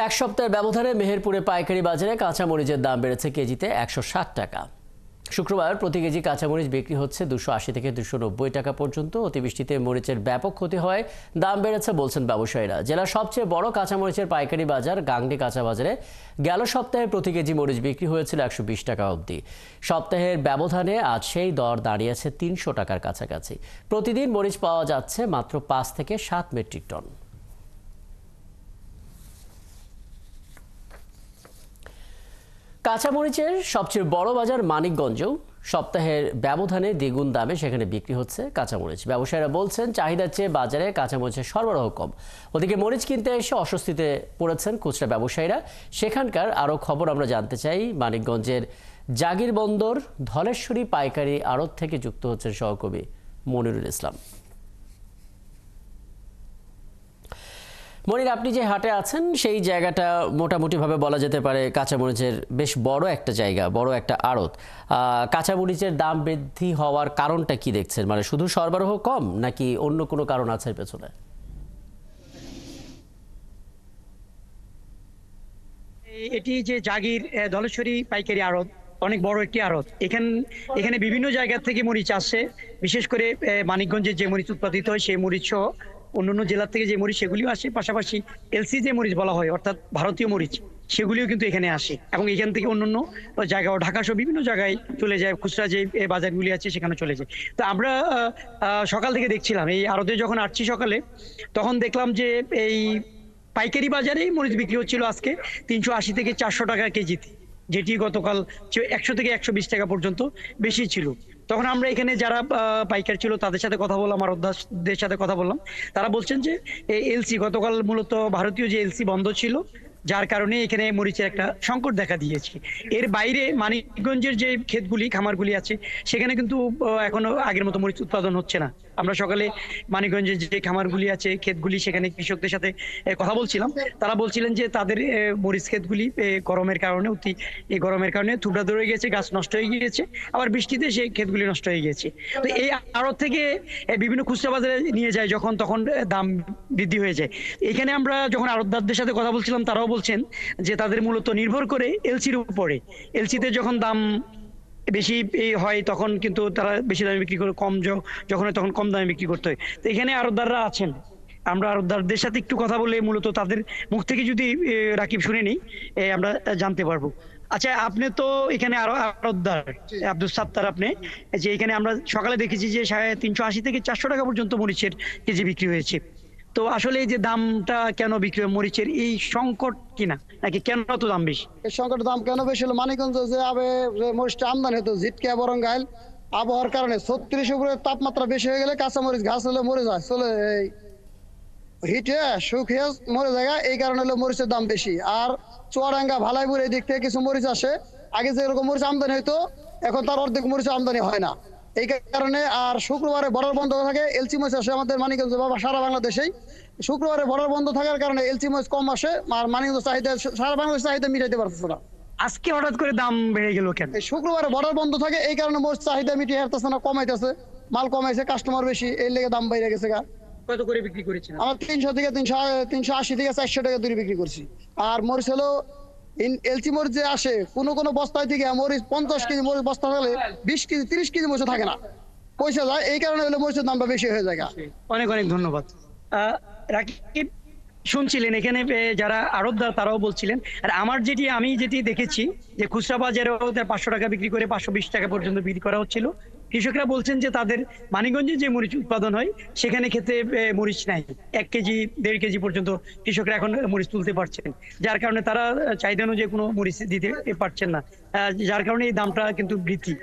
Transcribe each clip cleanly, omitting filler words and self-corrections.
এক সপ্তাহের ব্যবধানে মেহেরপুরে পাইকারি বাজারে কাঁচামরিচের দাম বেড়েছে কেজিতে 160 টাকা। শুক্রবার প্রতি কেজি কাঁচামরিচ বিক্রি হচ্ছে 280 থেকে 290 টাকা পর্যন্ত। অতিবৃষ্টিতে মরিচের ব্যাপক ক্ষতি হয়, দাম বেড়েছে বলছেন ব্যবসায়ীরা। জেলার সবচেয়ে বড় কাঁচামরিচের পাইকারি বাজার গাংনী কাঁচা বাজারে গেল সপ্তাহে প্রতি কেজি মরিচ বিক্রি হয়েছিল 120 টাকা অবধি। সপ্তাহের ব্যবধানে আজ সেই দর দাঁড়িয়েছে 300 টাকার কাছাকাছি। প্রতিদিন মরিচ পাওয়া যাচ্ছে মাত্র 5 থেকে 7 মেট্রিক টন। কাঁচামরিচের সবচেয়ে বড় বাজার মানিকগঞ্জেও সপ্তাহের ব্যবধানে দ্বিগুণ দামে সেখানে বিক্রি হচ্ছে কাঁচামরিচ। ব্যবসায়ীরা বলছেন চাহিদার চেয়ে বাজারে কাঁচামরিচের সরবরাহ কম। ওদিকে মরিচ কিনতে এসে অস্বস্তিতে পড়েছেন খুচরা ব্যবসায়ীরা। সেখানকার আরও খবর আমরা জানতে চাই। মানিকগঞ্জের জাগির বন্দর ধলেশ্বরী পাইকারি আড়ত থেকে যুক্ত হচ্ছেন সহকর্মী মনিরুল ইসলাম। মনির, আপনি যে হাটে আছেন সেই জায়গাটা মোটামুটিভাবে বলা যেতে পারে কাঁচামরিচের বেশ বড় একটা জায়গা, বড় একটা আড়ত। কাঁচামরিচের দাম বৃদ্ধি হওয়ার কারণটা কি দেখছেন? মানে শুধু সরবরাহ কম নাকি অন্য কোনো কারণ আছে এর পেছনে? এটি যে জাগির ধলেশ্বরী পাইকারি আড়ত, অনেক বড় একটি আড়ত। এখানে বিভিন্ন জায়গা থেকে মরিচ আসে। বিশেষ করে মানিকগঞ্জের যে মরিচ উৎপাদিত হয় সেই মরিচ সহ অন্যান্য জেলা থেকে যে মরিচ সেগুলিও আসে। পাশাপাশি এলসি যে মরিচ বলা হয় অর্থাৎ ভারতীয় মরিচ, সেগুলিও কিন্তু এখানে আসে এবং এখান থেকে অন্যান্য জায়গা ঢাকা সহ বিভিন্ন জায়গায় চলে যায়। খুচরা যে বাজারগুলি আছে সেখানে চলে যায়। তো আমরা সকাল থেকে দেখছিলাম এই আড়তে যখন আসছি সকালে, তখন দেখলাম যে এই পাইকারি বাজারেই মরিচ বিক্রি হচ্ছিল আজকে 380 থেকে 400 টাকা কেজিতে, যেটি গতকাল 100 থেকে 120 টাকা পর্যন্ত বেশি ছিল। তখন আমরা এখানে যারা পাইকার ছিল তাদের সাথে কথা বললাম, আড়তদারদের সাথে কথা বললাম। তারা বলছেন যে এলসি গতকাল মূলত ভারতীয় যে এলসি বন্ধ ছিল, যার কারণে এখানে মরিচের একটা সংকট দেখা দিয়েছে। এর বাইরে মানিকগঞ্জের যে ক্ষেতগুলি খামারগুলি আছে সেখানে কিন্তু এখনো আগের মতো মরিচ উৎপাদন হচ্ছে না। আমরা সকালে মানিকগঞ্জের যে খামারগুলি আছে ক্ষেতগুলি সেখানে কৃষকদের সাথে কথা বলছিলাম। তারা বলছিলেন যে তাদের মরিচ ক্ষেতগুলি গরমের কারণে এই গরমের কারণে থুবড়া ধরে গেছে, গাছ নষ্ট হয়ে গিয়েছে, আবার বৃষ্টিতে সেই ক্ষেতগুলি নষ্ট হয়ে গেছে। তো এই আড়ত থেকে বিভিন্ন খুচরা বাজারে নিয়ে যায় যখন, তখন দাম বৃদ্ধি হয়ে যায়। এখানে আমরা যখন আড়তদারদের সাথে কথা বলছিলাম তারাও বলছেন যে তাদের মূলত নির্ভর করে এলসির উপরে। এলসিতে যখন দাম বেশি হয় তখন কিন্তু তারা বেশি দামে বিক্রি করে, কম যখন হয় তখন কম দামে বিক্রি করতে হয়। তো এখানে আড়তদাররা আছেন, আমরা আড়তদারদের সাথে একটু কথা বলে মূলত তাদের মুখ থেকে যদি রাকিব শুনে নিই আমরা জানতে পারবো। আচ্ছা, আপনি তো এখানে আরো আড়তদার আব্দুল সাত্তার, আপনি যে এখানে আমরা সকালে দেখেছি যে 380 থেকে 400 টাকা পর্যন্ত মরিচের কেজি বিক্রি হয়েছে। তো আসলে এই যে দামটা কেন বিক্রি হয় মরিচের, এই সংকট কিনা নাকি কেন তো দাম বেশি? এই সংকটের দাম কেন বেশি হলো, মানিকগঞ্জ যে মরিচটা আমদানি হতো জিটকা বরঙ্গাইল আবহাওয়ার কারণে 36 উপরে তাপমাত্রা বেশি হয়ে গেলে কাঁচা মরিচ ঘাস হলে মরে যায়, চলে হিটে শুকিয়ে মরে যায়। এই কারণে হলো মরিচের দাম বেশি। আর চুয়াডাঙ্গা ভালাইপুর এই দিক থেকে কিছু মরিচ আসে, আগে যেরকম মরিচ আমদানি হইতো এখন তার অর্ধেক মরিচ আমদানি হয় না। এই কারণে আর শুক্রবারে বর্ডার বন্ধ থাকে, এলসি মরিচ আসে আমাদের মানিকগঞ্জ বা সারা বাংলাদেশেই। শুক্রবারে বর্ডার বন্ধ থাকার কারণে এলসি মরিচ কম আসে, আর মানিকগঞ্জ চাহিদা সারা বাংলাদেশ চাহিদা মিটাইতে পারতেছে না। আজকে হঠাৎ করে দাম বেড়ে গেল কেন? এই শুক্রবারে বর্ডার বন্ধ থাকে, এই কারণে মরিচ চাহিদা মিটিয়ে হারতেছে না, কমাইতেছে, মাল কমাইছে, কাস্টমার বেশি, এই লেগে দাম বাইরে গেছে। কত করে বিক্রি করেছেন? আমার 300 থেকে 380 থেকে 400 টাকা দূরে বিক্রি করছি। আর মরিচ হলো এলসি মরিচ যে আসে কোন বস্তায় থেকে মরিচ 50 কেজি মরিচ বস্তা হলে 20 কেজি 30 কেজি মরিচ থাকে না, পয়সা যায়। এই কারণে হলো মরিচের দামটা বেশি হয়ে যায়। অনেক অনেক ধন্যবাদ। রাকিব, শুনছিলেন এখানে যারা আড়তদার তারাও বলছিলেন। আর আমি যেটি দেখেছি যে খুচরা বাজারেও 500 টাকা বিক্রি করে 520 টাকা পর্যন্ত বিক্রি করা হচ্ছিল। কৃষকরা বলছেন যে তাদের মানিকগঞ্জে যে মরিচ উৎপাদন হয় সেখানে খেতে মরিচ নাই, 1 কেজি 1.5 কেজি পর্যন্ত কৃষকরা এখন মরিচ তুলতে পারছেন, যার কারণে তারা চাহিদা অনুযায়ী কোনো মরিচ দিতে পারছেন না, যার কারণে এই দামটা কিন্তু বৃদ্ধি।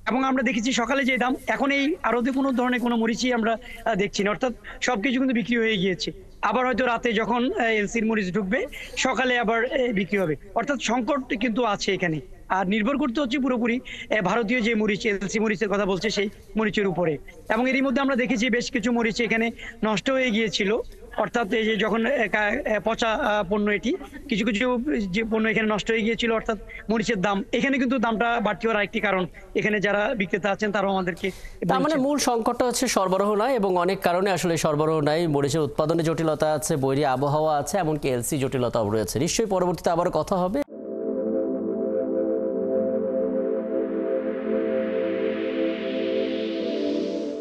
এবং আমরা দেখেছি সকালে যে দাম, এখন এই আড়তে কোনো ধরনের কোনো মরিচই আমরা দেখছি না, অর্থাৎ সবকিছু কিন্তু বিক্রি হয়ে গিয়েছে। আবার হয়তো রাতে যখন এলসির মরিচ ঢুকবে সকালে আবার বিক্রি হবে, অর্থাৎ সংকট কিন্তু আছে এখানে। আর নির্ভর করতে হচ্ছে পুরোপুরি ভারতীয় যে মরিচ, এলসি মরিচের কথা বলছে সেই মরিচের উপরে। এবং এরই মধ্যে আমরা দেখেছি বেশ কিছু মরিচ এখানে নষ্ট হয়ে গিয়েছিল, অর্থাৎ এই যে যখন পচা পণ্য, এটি কিছু কিছু যে পণ্য এখানে নষ্ট হয়ে গিয়েছিল, অর্থাৎ মরিচের দাম এখানে কিন্তু দামটা বাড়তি হওয়ার আরেকটি কারণ, এখানে যারা বিক্রেতা আছেন তারাও আমাদেরকে তার মানে বলছেন। মূল সংকটটা হচ্ছে সরবরাহ নয়, এবং অনেক কারণে আসলে সরবরাহ নাই। মরিচের উৎপাদনে জটিলতা আছে, বৈরী আবহাওয়া আছে, এমনকি এলসি জটিলতাও রয়েছে। নিশ্চয়ই পরবর্তীতে আবারও কথা হবে।